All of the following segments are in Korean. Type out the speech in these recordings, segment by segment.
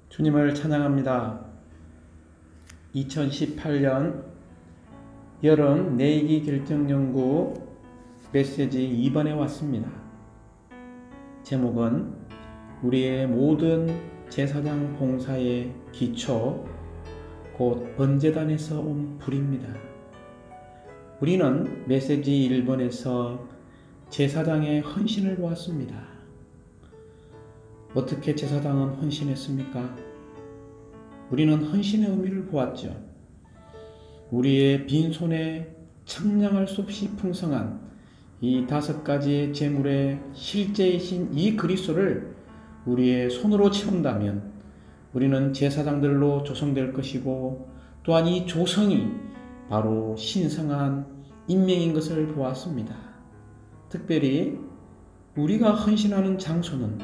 주님을 찬양합니다. 2018년 여름 내기 결정연구 메시지 2번에 왔습니다. 제목은 우리의 모든 제사장 봉사의 기초, 곧 번제단에서 온 불입니다. 우리는 메시지 1번에서 제사장의 헌신을 보았습니다. 어떻게 제사장은 헌신했습니까? 우리는 헌신의 의미를 보았죠. 우리의 빈손에 청량할 수 없이 풍성한 이 5가지의 제물의 실제이신 이 그리스도를 우리의 손으로 채운다면 우리는 제사장들로 조성될 것이고, 또한 이 조성이 바로 신성한 인명인 것을 보았습니다. 특별히 우리가 헌신하는 장소는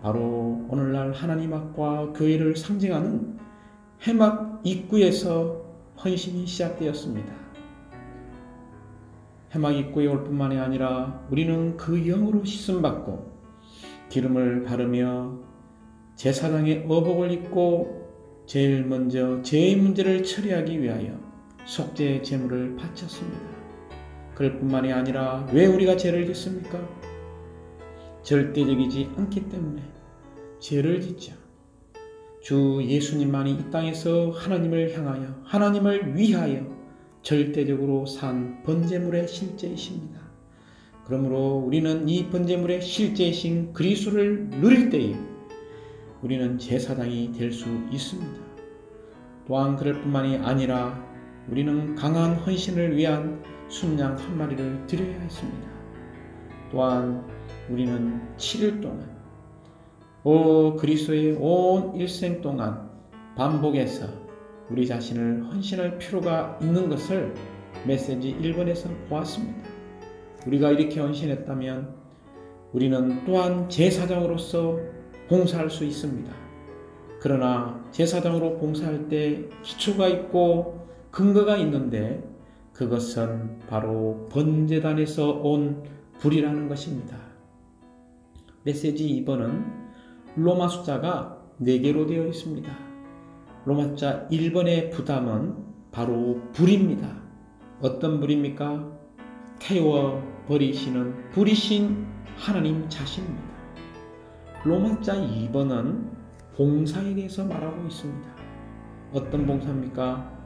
바로 오늘날 하나님 앞과 교회를 상징하는 회막 입구에서 헌신이 시작되었습니다. 회막 입구에 올 뿐만이 아니라 우리는 그 영으로 씻음받고 기름을 바르며 제사장의 의복을 입고 제일 먼저 죄의 문제를 처리하기 위하여 속죄 제물을 바쳤습니다. 그럴 뿐만이 아니라 왜 우리가 죄를 짓습니까? 절대적이지 않기 때문에 죄를 짓죠. 주 예수님만이 이 땅에서 하나님을 향하여, 하나님을 위하여 절대적으로 산 번제물의 실제이십니다. 그러므로 우리는 이 번제물의 실제이신 그리스도를 누릴 때에 우리는 제사장이 될 수 있습니다. 또한 그럴 뿐만이 아니라 우리는 강한 헌신을 위한 순양 한 마리를 드려야 했습니다. 또한 우리는 7일 동안 그리스도의 온 일생 동안 반복해서 우리 자신을 헌신할 필요가 있는 것을 메시지 1번에서 보았습니다. 우리가 이렇게 헌신했다면 우리는 또한 제사장으로서 봉사할 수 있습니다. 그러나 제사장으로 봉사할 때 기초가 있고 근거가 있는데 그것은 바로 번제단에서 온 불이라는 것입니다. 메시지 2번은 로마 숫자가 4개로 되어 있습니다. 로마자 1번의 부담은 바로 불입니다. 어떤 불입니까? 태워버리시는 불이신 하나님 자신입니다. 로마자 2번은 봉사에 대해서 말하고 있습니다. 어떤 봉사입니까?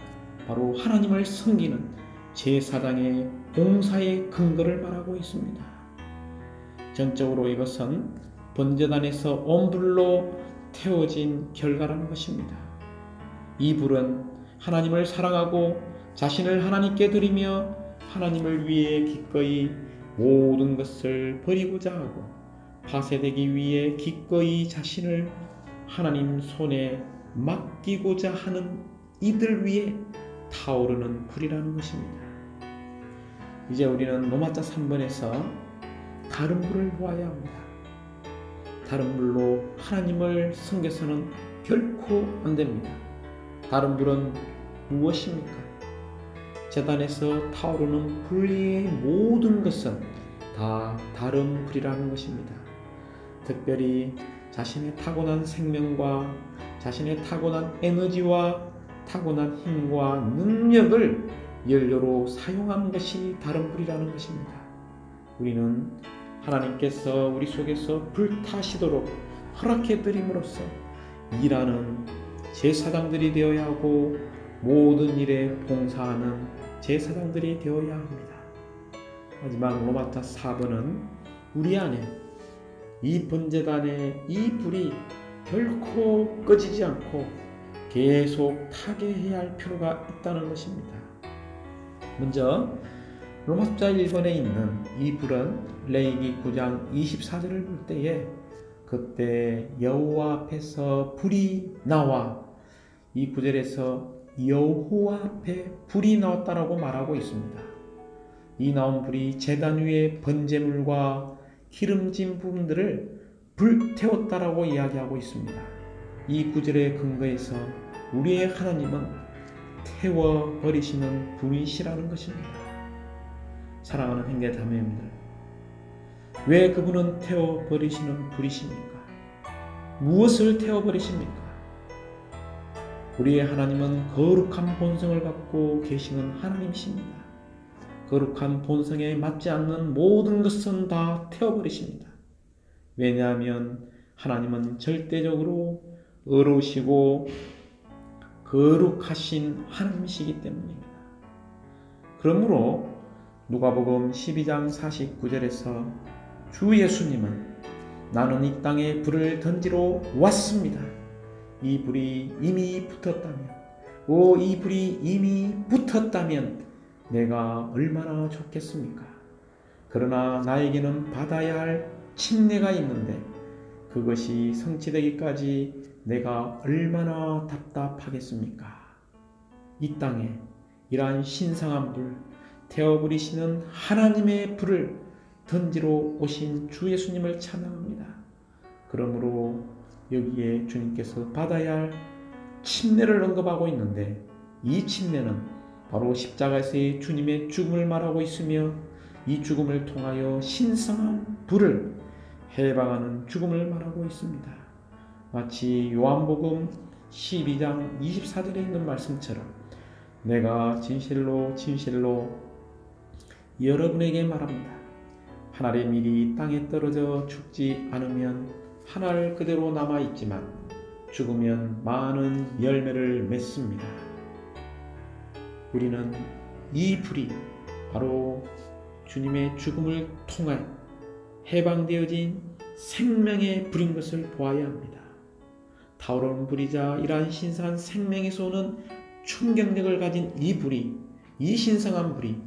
바로 하나님을 섬기는 제사장의 봉사의 근거를 말하고 있습니다. 전적으로 이것은 번제단에서 온 불로 태워진 결과라는 것입니다. 이 불은 하나님을 사랑하고 자신을 하나님께 드리며 하나님을 위해 기꺼이 모든 것을 버리고자 하고 파쇄되기 위해 기꺼이 자신을 하나님 손에 맡기고자 하는 이들 위해 타오르는 불이라는 것입니다. 이제 우리는 로마자 3번에서 다른 불을 보아야 합니다. 다른 불로 하나님을 섬겨서는 결코 안 됩니다. 다른 불은 무엇입니까? 제단에서 타오르는 불의 모든 것은 다 다른 불이라는 것입니다. 특별히 자신의 타고난 생명과 자신의 타고난 에너지와 타고난 힘과 능력을 연료로 사용하는 것이 다른 불이라는 것입니다. 우리는 하나님께서 우리 속에서 불타시도록 허락해 드림으로써 일하는 제사장들이 되어야 하고 모든 일에 봉사하는 제사장들이 되어야 합니다. 하지만 로마자 4번은 우리 안에 이 번제단의 이 불이 결코 꺼지지 않고 계속 타게 해야 할 필요가 있다는 것입니다. 먼저 로마자 1번에 있는 이 불은 레위기 9장 24절을 볼 때에 그때 여호와 앞에서 불이 나와, 이 9절에서 여호와 앞에 불이 나왔다라고 말하고 있습니다. 이 나온 불이 제단 위에 번제물과 기름진 부분들을 불태웠다라고 이야기하고 있습니다. 이 9절의 근거에서 우리의 하나님은 태워버리시는 분이시라는 것입니다. 사랑하는 형제 자매님들, 왜 그분은 태워버리시는 분이십니까? 무엇을 태워버리십니까? 우리의 하나님은 거룩한 본성을 갖고 계시는 하나님이십니다. 거룩한 본성에 맞지 않는 모든 것은 다 태워버리십니다. 왜냐하면 하나님은 절대적으로 의로우시고 거룩하신 하나님이시기 때문입니다. 그러므로 누가복음 12장 49절에서 주 예수님은 나는 이 땅에 불을 던지러 왔습니다. 이 불이 이미 붙었다면, 이 불이 이미 붙었다면 내가 얼마나 좋겠습니까? 그러나 나에게는 받아야 할 침례가 있는데 그것이 성취되기까지 내가 얼마나 답답하겠습니까? 이 땅에 이러한 신성한 불, 태워버리시는 하나님의 불을 던지러 오신 주 예수님을 찬양합니다. 그러므로 여기에 주님께서 받아야 할 침례를 언급하고 있는데 이 침례는 바로 십자가에서의 주님의 죽음을 말하고 있으며 이 죽음을 통하여 신성한 불을 해방하는 죽음을 말하고 있습니다. 마치 요한복음 12장 24절에 있는 말씀처럼 내가 진실로 진실로 여러분에게 말합니다. 하늘의 밀이 땅에 떨어져 죽지 않으면 하늘 그대로 남아있지만 죽으면 많은 열매를 맺습니다. 우리는 이 불이 바로 주님의 죽음을 통하여 해방되어진 생명의 불인 것을 보아야 합니다. 타오르는 불이자 이러한 신성한 생명에서 오는 충격력을 가진 이 불이, 이 신성한 불이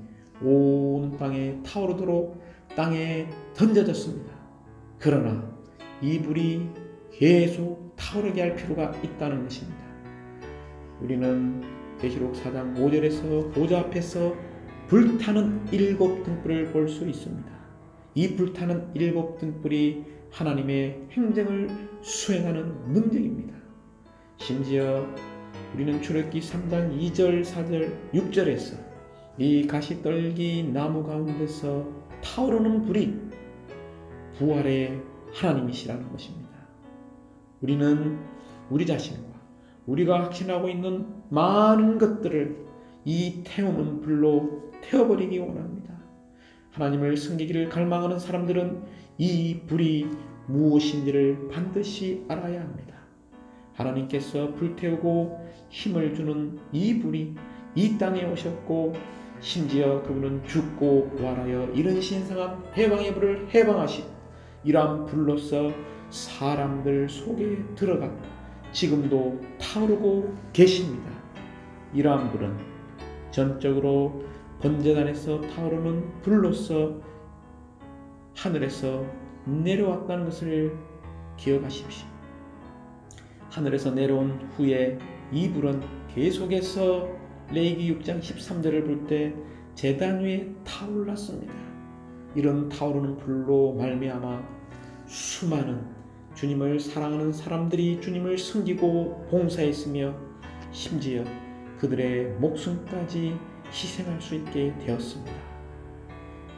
온 땅에 타오르도록 땅에 던져졌습니다. 그러나 이 불이 계속 타오르게 할 필요가 있다는 것입니다. 우리는 계시록 4장 5절에서 보좌 앞에서 불타는 7 등불을 볼 수 있습니다. 이 불타는 7 등불이 하나님의 행정을 수행하는 능력입니다. 심지어 우리는 출애굽기 3장 2절, 4절, 6절에서 이 가시떨기 나무 가운데서 타오르는 불이 부활의 하나님이시라는 것입니다. 우리는 우리 자신과 우리가 확신하고 있는 많은 것들을 이 태우는 불로 태워버리기 원합니다. 하나님을 섬기기를 갈망하는 사람들은 이 불이 무엇인지를 반드시 알아야 합니다. 하나님께서 불태우고 힘을 주는 이 불이 이 땅에 오셨고 심지어 그분은 죽고 부활하여 이런 신성한 해방의 불을 해방하시고 이러한 불로서 사람들 속에 들어가 지금도 타오르고 계십니다. 이러한 불은 전적으로 번제단에서 타오르는 불로서 하늘에서 내려왔다는 것을 기억하십시오. 하늘에서 내려온 후에 이 불은 계속해서 레위기 6장 13절을 볼 때 제단 위에 타올랐습니다. 이런 타오르는 불로 말미암아 수많은 주님을 사랑하는 사람들이 주님을 섬기고 봉사했으며 심지어 그들의 목숨까지 희생할 수 있게 되었습니다.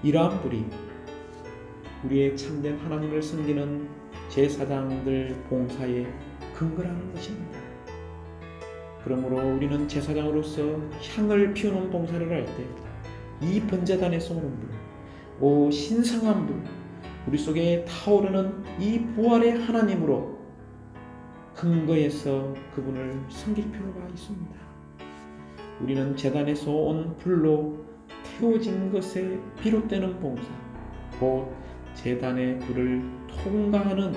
이러한 불이 우리의 참된 하나님을 섬기는 제사장들 봉사의 근거라는 것입니다. 그러므로 우리는 제사장으로서 향을 피우는 봉사를 할 때 이 번제단에서 오는 불, 신성한 불, 우리 속에 타오르는 이 부활의 하나님으로 근거해서 그분을 섬길 필요가 있습니다. 우리는 제단에서 온 불로 태워진 것에 비롯되는 봉사, 곧 제단의 불을 통과하는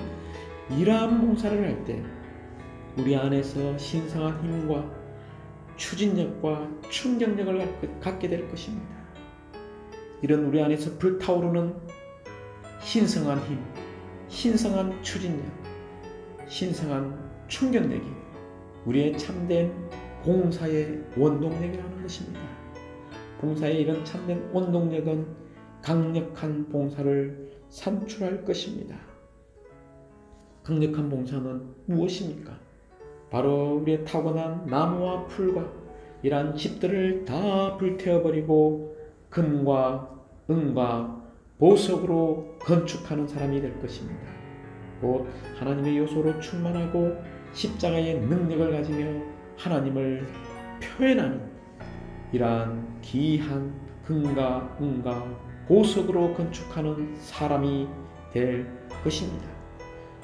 이러한 봉사를 할 때 우리 안에서 신성한 힘과 추진력과 충격력을 갖게 될 것입니다. 이런 우리 안에서 불타오르는 신성한 힘, 신성한 추진력, 신성한 충격력이 우리의 참된 봉사의 원동력이라는 것입니다. 봉사의 이런 참된 원동력은 강력한 봉사를 산출할 것입니다. 강력한 봉사는 무엇입니까? 바로 우리의 타고난 나무와 풀과 이러한 집들을 다 불태워버리고 금과 은과 보석으로 건축하는 사람이 될 것입니다. 곧 하나님의 요소로 충만하고 십자가의 능력을 가지며 하나님을 표현하는 이러한 귀한 금과 은과 보석으로 건축하는 사람이 될 것입니다.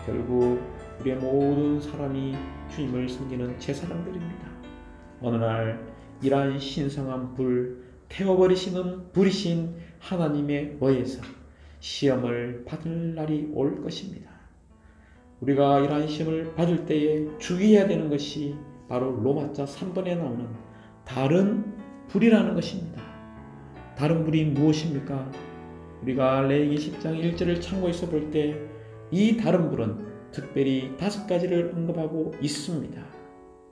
결국 우리의 모든 사람이 주님을 섬기는 제사장들입니다. 어느 날 이러한 신성한 불, 태워버리시는 불이신 하나님에 의해서 시험을 받을 날이 올 것입니다. 우리가 이러한 시험을 받을 때에 주의해야 되는 것이 바로 로마자 3번에 나오는 다른 불이라는 것입니다. 다른 불이 무엇입니까? 우리가 레위기 10장 1절을 참고해서 볼 때 이 다른 불은 특별히 5가지를 언급하고 있습니다.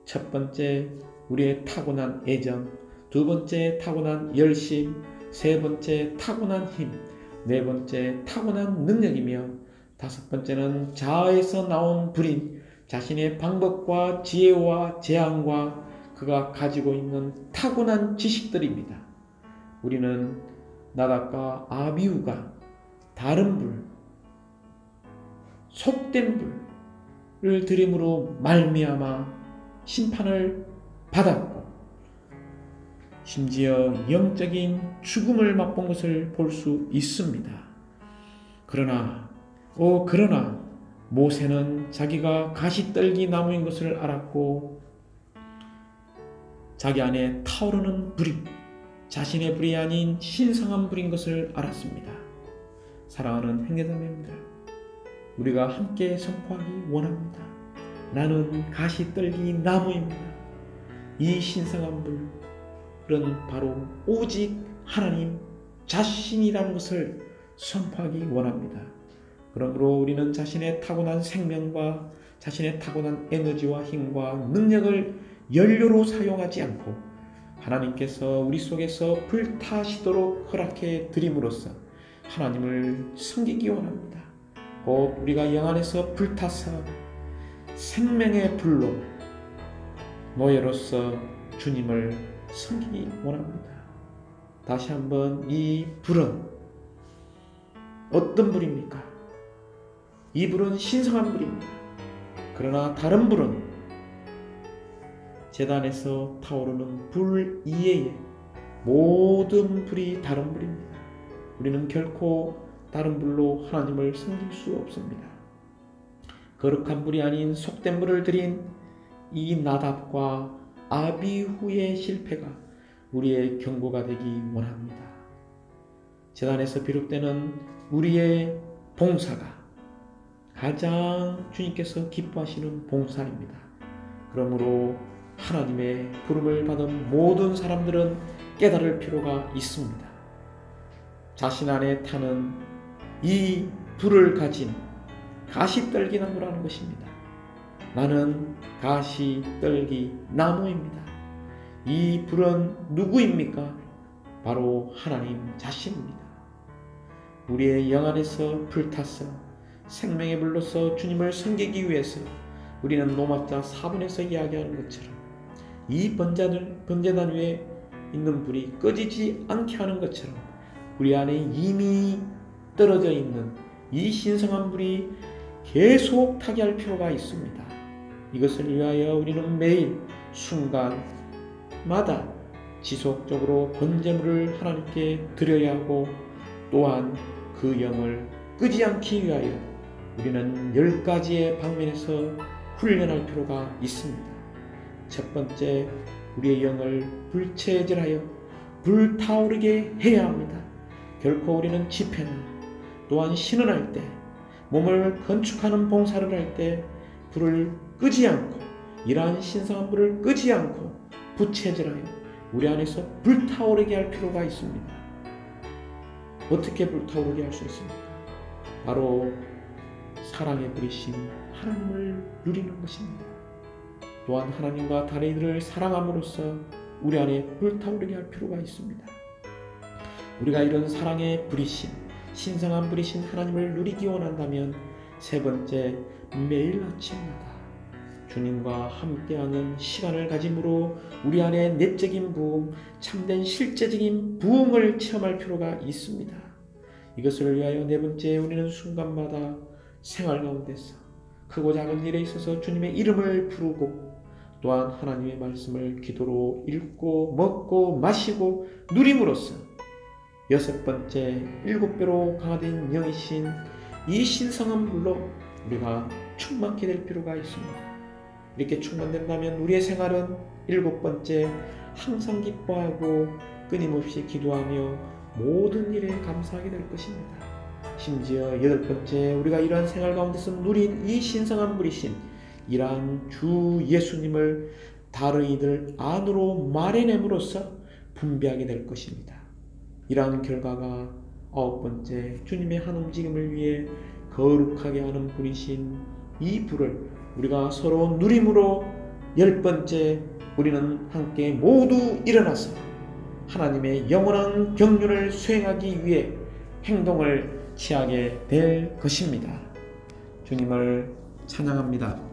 첫 번째, 우리의 타고난 애정, 두 번째, 타고난 열심, 세 번째, 타고난 힘, 네 번째, 타고난 능력이며 다섯 번째는 자아에서 나온 불인 자신의 방법과 지혜와 재앙과 그가 가지고 있는 타고난 지식들입니다. 우리는 나답과 아비후가 다른 불, 속된 불을 드림으로 말미암아 심판을 받았고 심지어 영적인 죽음을 맛본 것을 볼 수 있습니다. 그러나 모세는 자기가 가시떨기 나무인 것을 알았고 자기 안에 타오르는 불이 자신의 불이 아닌 신성한 불인 것을 알았습니다. 사랑하는 형제자매님들, 우리가 함께 선포하기 원합니다. 나는 가시떨기 나무입니다. 이 신성한 불은 바로 오직 하나님 자신이라는 것을 선포하기 원합니다. 그러므로 우리는 자신의 타고난 생명과 자신의 타고난 에너지와 힘과 능력을 연료로 사용하지 않고 하나님께서 우리 속에서 불타시도록 허락해 드림으로써 하나님을 섬기기 원합니다. 곧 우리가 영 안에서 불타서 생명의 불로 노예로서 주님을 섬기기 원합니다. 다시 한번 이 불은 어떤 불입니까? 이 불은 신성한 불입니다. 그러나 다른 불은 제단에서 타오르는 불 이외에 모든 불이 다른 불입니다. 우리는 결코 다른 불로 하나님을 섬길 수 없습니다. 거룩한 불이 아닌 속된 불을 드린 이 나답과 아비후의 실패가 우리의 경고가 되기 원합니다. 제단에서 비롯되는 우리의 봉사가 가장 주님께서 기뻐하시는 봉사입니다. 그러므로 하나님의 부름을 받은 모든 사람들은 깨달을 필요가 있습니다. 자신 안에 타는 이 불을 가진 가시떨기 나무라는 것입니다. 나는 가시떨기 나무입니다. 이 불은 누구입니까? 바로 하나님 자신입니다. 우리의 영 안에서 불타서 생명의 불로서 주님을 섬기기 위해서 우리는 로마자 4번에서 이야기하는 것처럼 이 번제단 위에 있는 불이 꺼지지 않게 하는 것처럼 우리 안에 이미 떨어져 있는 이 신성한 불이 계속 타게 할 필요가 있습니다. 이것을 위하여 우리는 매일 순간마다 지속적으로 번제물을 하나님께 드려야 하고 또한 그 영을 끄지 않기 위하여 우리는 10가지의 방면에서 훈련할 필요가 있습니다. 첫 번째, 우리의 영을 불체질하여 불타오르게 해야 합니다. 결코 우리는 집회나 또한 신원할 때 몸을 건축하는 봉사를 할 때 불을 끄지 않고 이러한 신성한 불을 끄지 않고 부채질하여 우리 안에서 불타오르게 할 필요가 있습니다. 어떻게 불타오르게 할 수 있습니까? 바로 사랑의 불이신 하나님을 누리는 것입니다. 또한 하나님과 다른 이들을 사랑함으로써 우리 안에 불타오르게 할 필요가 있습니다. 우리가 이런 사랑의 불이신 신성한 불이신 하나님을 누리기 원한다면 세 번째, 매일 아침마다 주님과 함께하는 시간을 가짐으로 우리 안에 내적인 부흥, 참된 실제적인 부흥을 체험할 필요가 있습니다. 이것을 위하여 네 번째, 우리는 순간마다 생활 가운데서 크고 작은 일에 있어서 주님의 이름을 부르고 또한 하나님의 말씀을 기도로 읽고 먹고 마시고 누림으로써 여섯 번째 7배로 강화된 영이신 이 신성한 불로 우리가 충만케 될 필요가 있습니다. 이렇게 충만된다면 우리의 생활은 7번째 항상 기뻐하고 끊임없이 기도하며 모든 일에 감사하게 될 것입니다. 심지어 8번째 우리가 이러한 생활 가운데서 누린 이 신성한 불이신 이러한 주 예수님을 다른 이들 안으로 마련함으로써 분배하게 될 것입니다. 이러한 결과가 9번째 주님의 한 움직임을 위해 거룩하게 하는 불이신 이 불을 우리가 서로 누림으로 10번째 우리는 함께 모두 일어나서 하나님의 영원한 경륜을 수행하기 위해 행동을 취하게 될 것입니다. 주님을 찬양합니다.